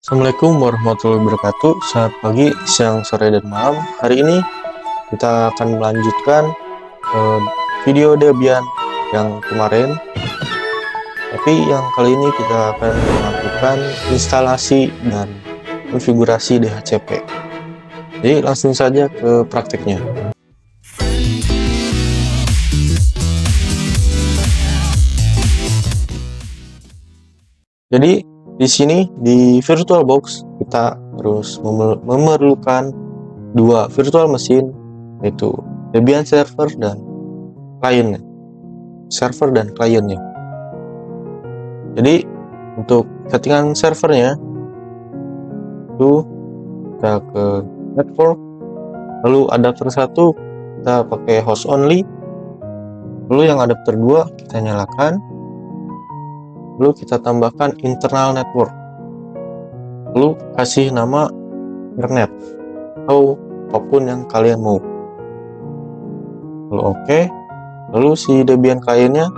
Assalamualaikum warahmatullahi wabarakatuh. Selamat pagi, siang, sore, dan malam. Hari ini kita akan melanjutkan eh, video Debian yang kemarin. Tapi yang kali ini kita akan melakukan instalasi dan konfigurasi DHCP. Jadi langsung saja ke prakteknya. Jadi di sini di VirtualBox kita harus memerlukan dua virtual mesin, yaitu Debian server dan kliennya. Server dan kliennya. Jadi untuk settingan servernya itu kita ke network, lalu adapter 1 kita pakai host only, lalu yang adapter 2 kita nyalakan, lalu kita tambahkan internal network, lalu kasih nama internet atau apapun yang kalian mau, lalu oke. Lalu si Debian kliennya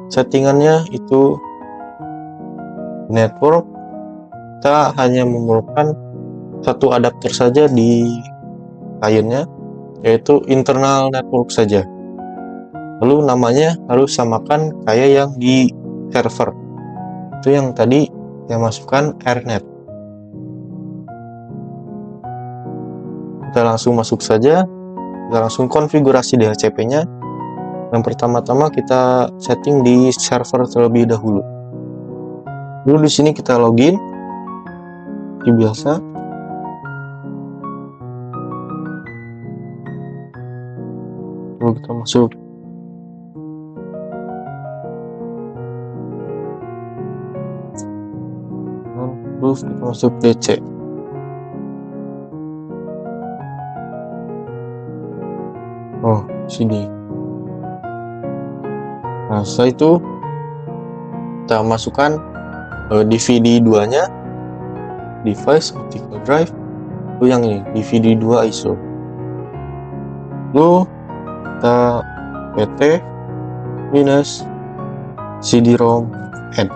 settingannya itu network, kita hanya memerlukan satu adapter saja di kliennya, yaitu internal network saja. Lalu namanya harus samakan kayak yang di server, itu yang tadi saya masukkan AirNet. Kita langsung masuk saja, kita langsung konfigurasi DHCP nya. Yang pertama-tama kita setting di server terlebih dahulu. Dulu di sini kita login seperti biasa. Lalu kita masuk. Terus kita masuk DC. Oh, sini. Nah, setelah itu kita masukkan DVD 2 nya, device optical drive, itu yang ini DVD 2 ISO. Lalu kita PT minus CD-ROM add.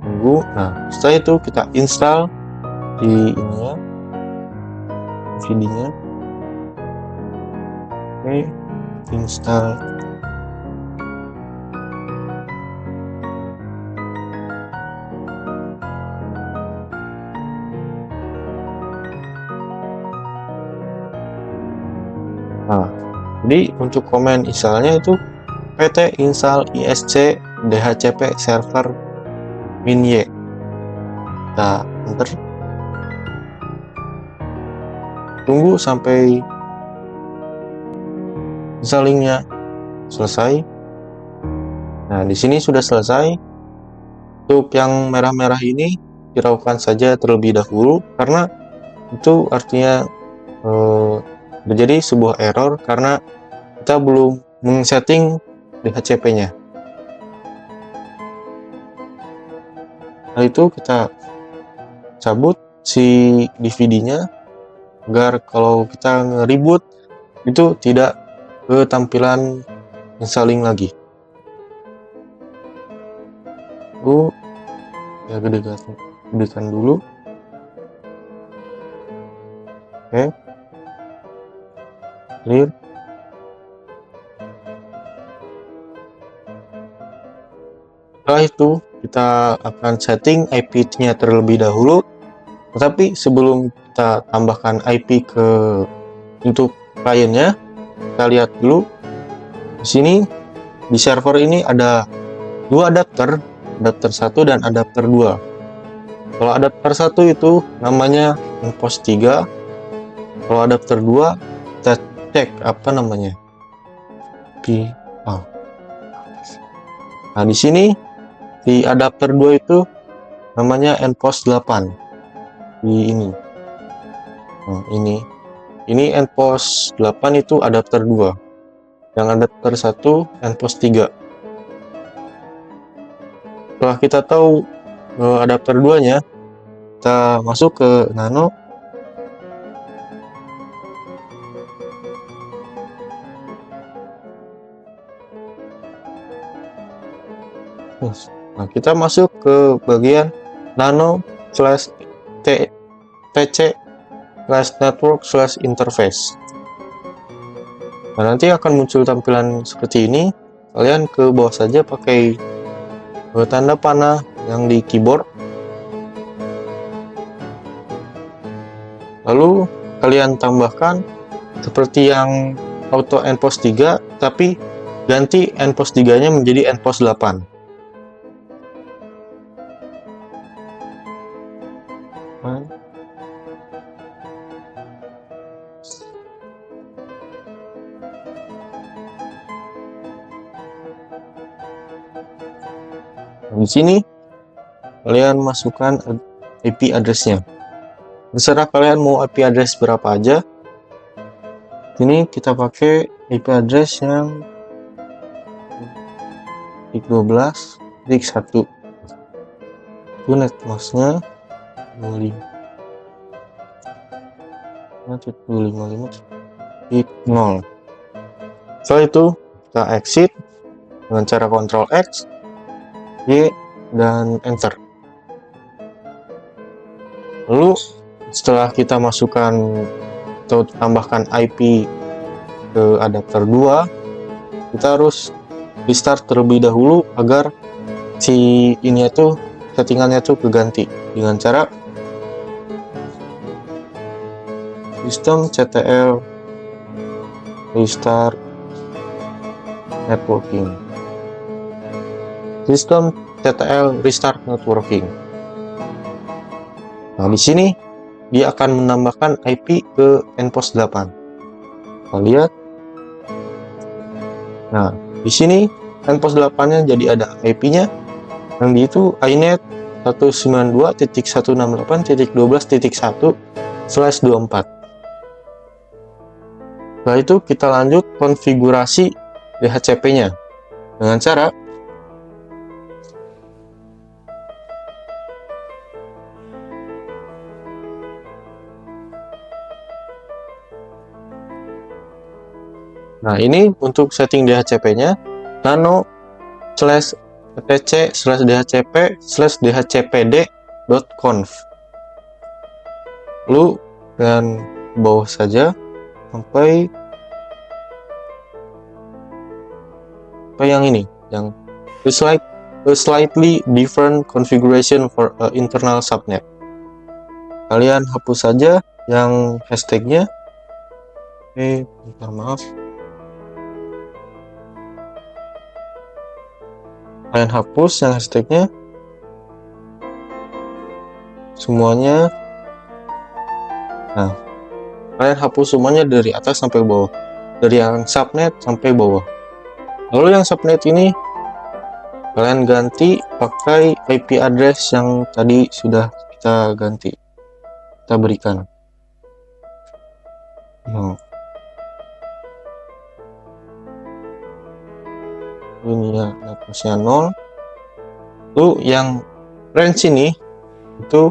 Tunggu. Nah, setelah itu kita install di ininya, DVD-nya. Oke, install. Nah, jadi untuk komen installnya itu pt install isc dhcp server min-y. Nah, enter. Tunggu sampai installingnya selesai. Nah, di sini sudah selesai. Untuk yang merah-merah ini hiraukan saja terlebih dahulu, karena itu artinya terjadi sebuah error karena kita belum men-setting DHCP-nya. Nah, itu kita cabut si DVD-nya agar kalau kita nge-reboot itu tidak ke tampilan installing lagi. Ya gedekan dulu. Oke, clear. Setelah itu kita akan setting IP-nya terlebih dahulu. Tetapi sebelum kita tambahkan IP untuk kliennya, kita lihat dulu di sini di server ini ada dua adapter 1 dan adapter 2. Kalau adapter 1 itu namanya Enpost 3. Kalau adapter 2 kita cek apa namanya. Nah, di sini di adapter 2 itu namanya Enpost 8. Di ini. Nah, ini Enpost 8 itu adapter 2. Yang adapter 1 Enpost 3. Setelah kita tahu adapter 2 nya, kita masuk ke nano. Nah, kita masuk ke bagian nano slash tc slash network slash interface. Nah, nanti akan muncul tampilan seperti ini. Kalian ke bawah saja pakai tanda panah yang di keyboard. Lalu kalian tambahkan seperti yang auto endpost 3, tapi ganti endpost 3 nya menjadi endpost 8. Di sini kalian masukkan IP address-nya. Terserah kalian mau IP address berapa aja. Ini kita pakai IP address yang 12.1. Itu netmasknya 25.0. Setelah itu kita exit dengan cara Ctrl X, Y, dan Enter. Lalu setelah kita masukkan atau tambahkan IP ke adapter 2, kita harus restart terlebih dahulu agar si ini itu settingannya tuh keganti dengan cara systemctl restart networking. Systemctl restart networking. Nah, di sini dia akan menambahkan IP ke endpost 8. Kita lihat. Nah, di sini endpost 8-nya jadi ada IP-nya yang di itu inet 192.168.12.1/24. Setelah itu kita lanjut konfigurasi DHCP-nya dengan cara nah, ini untuk setting DHCP-nya nano slash tc slash dhcp slash dhcpd.conf. Lalu dengan bawah saja sampai yang ini, yang a slightly different configuration for internal subnet. Kalian hapus saja yang hashtagnya. Bentar, maaf. Kalian hapus yang hashtagnya semuanya. Nah, kalian hapus semuanya dari atas sampai bawah, dari yang subnet sampai bawah. Lalu yang subnet ini kalian ganti pakai IP address yang tadi sudah kita ganti, kita berikan. Ini ya, networknya 0. Lalu yang range ini itu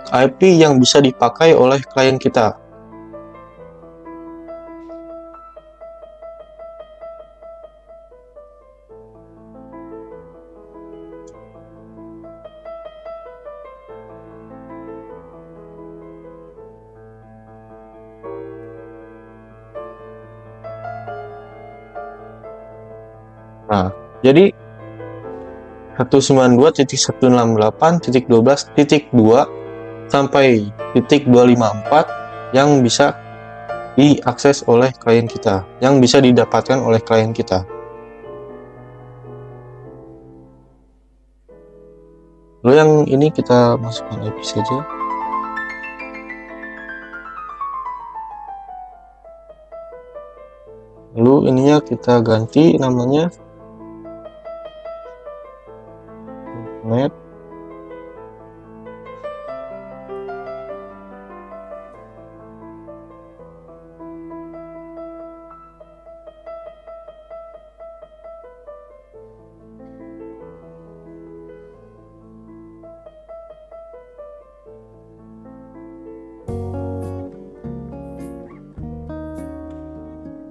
IP yang bisa dipakai oleh klien kita. Nah, jadi 192.168.12.2 sampai .254 yang bisa diakses oleh klien kita, yang bisa didapatkan oleh klien kita. Lalu yang ini kita masukkan IP saja. Lalu ininya kita ganti namanya net.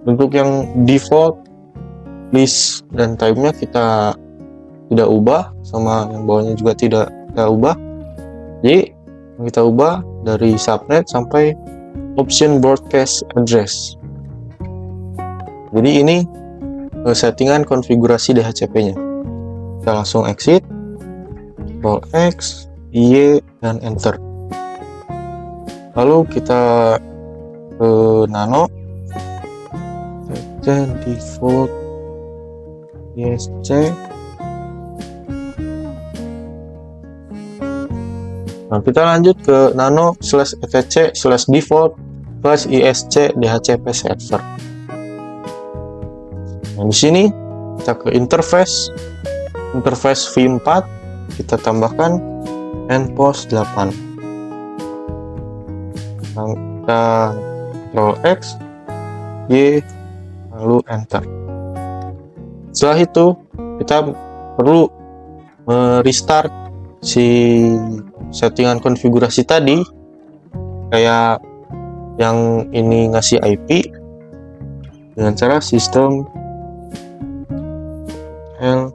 Untuk yang default list dan time-nya kita tidak ubah, sama yang bawahnya juga tidak kita ubah. Jadi kita ubah dari subnet sampai option broadcast address. Jadi ini settingan konfigurasi DHCP-nya. Kita langsung exit, Ctrl X, Y, dan enter. Lalu kita ke nano, default ISC. Nah, kita lanjut ke nano /etc/default/isc DHCP server. Nah, di sini kita ke interface v4, kita tambahkan npos 8. Nah, kita Ctrl X, Y, lalu enter. Setelah itu kita perlu restart si settingan konfigurasi tadi, kayak yang ini ngasih IP, dengan cara sistem L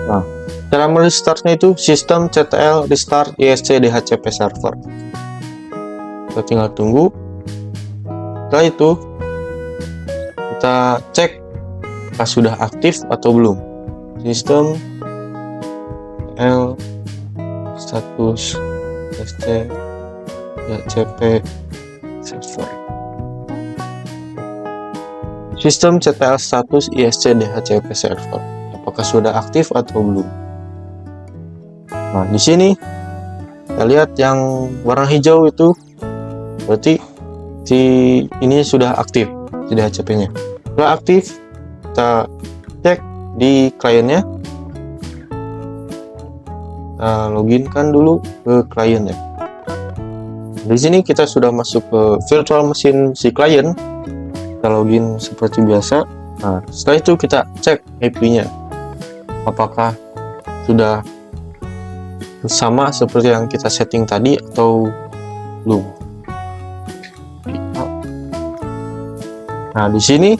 Nah, cara merestartnya itu sistem ctl restart isc DHCP server. Kita tinggal tunggu. Setelah itu kita cek apakah sudah aktif atau belum. Sistem L status isc DHCP server. Sistem ctl status isc DHCP server. Apakah sudah aktif atau belum? Nah, di sini kita lihat yang warna hijau itu berarti si ini sudah aktif, si DHCP-nya. Setelah aktif, kita cek di kliennya. Kita loginkan dulu ke kliennya. Di sini kita sudah masuk ke virtual machine si klien. Kita login seperti biasa. Nah, setelah itu kita cek IP-nya. Apakah sudah sama seperti yang kita setting tadi atau belum. Nah, di sini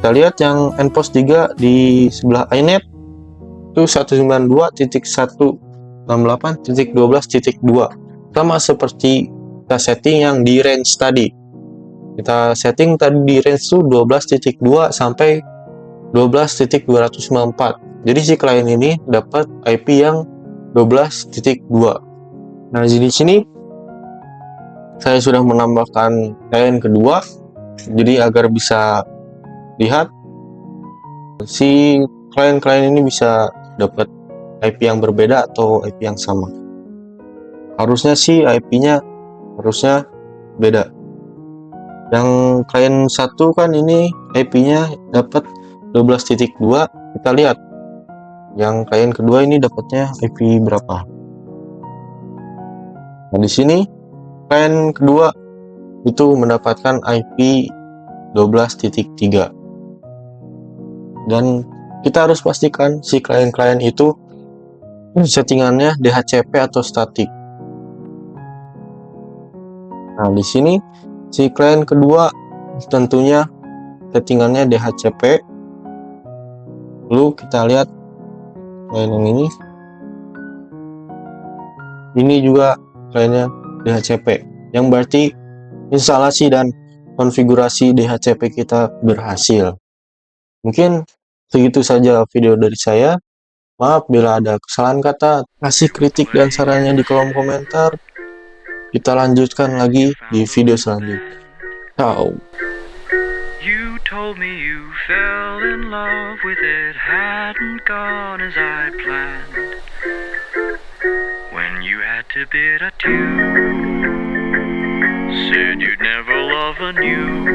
kita lihat yang npos 3 di sebelah inet itu 192.168.12.2, sama seperti kita setting yang di range tadi. Kita setting tadi di range itu 12.2 sampai 12.254. Jadi si klien ini dapat IP yang 12.2. Nah, di sini saya sudah menambahkan klien kedua. Jadi agar bisa lihat si klien-klien ini bisa dapat IP yang berbeda atau IP yang sama. Harusnya sih IP-nya harusnya beda. Yang klien satu kan ini IP-nya dapat 12.2. Kita lihat yang klien kedua ini dapatnya IP berapa. Nah, di sini klien kedua itu mendapatkan IP 12.3. Dan kita harus pastikan si klien-klien itu settingannya DHCP atau statik. Nah, di sini si klien kedua tentunya settingannya DHCP. Lalu kita lihat klien yang ini juga kliennya DHCP, yang berarti instalasi dan konfigurasi DHCP kita berhasil. Mungkin segitu saja video dari saya. Maaf bila ada kesalahan kata. Kasih kritik dan sarannya di kolom komentar. Kita lanjutkan lagi di video selanjutnya. Ciao. You told me you fell in love with it, hadn't gone as I planned. When you had to bid adieu, said you'd never love anew.